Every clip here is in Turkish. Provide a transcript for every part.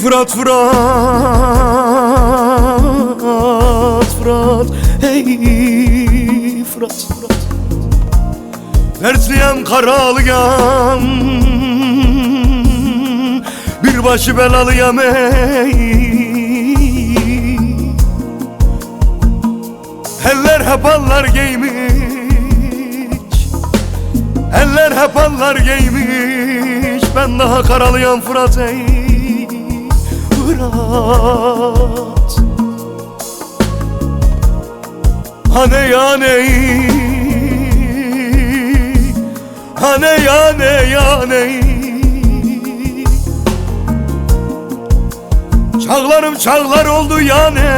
Fırat, Fırat, hey Fırat. Dertliyem, karalıyam, bir başı belalıyam ey. Eller hep allar giymiş, eller hep allar giymiş, ben daha karalıyam Fırat ey Fırat. Hane yani, hane yani, çağlarım çağlar oldu yani.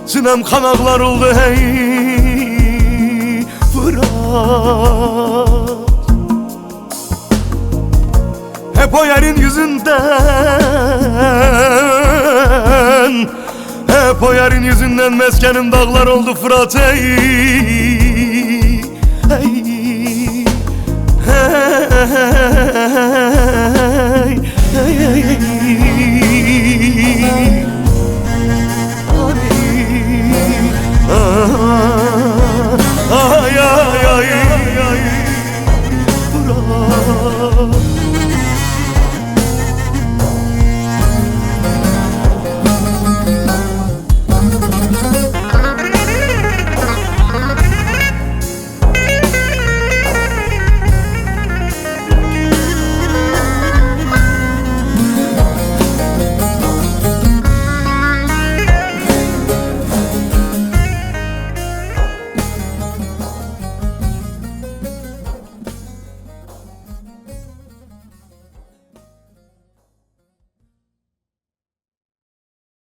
Sinem kanaklar oldu hey Fırat. Hep o yerin yüzünden, hep o yerin yüzünden meskenim dağlar oldu Fırat hey, hey.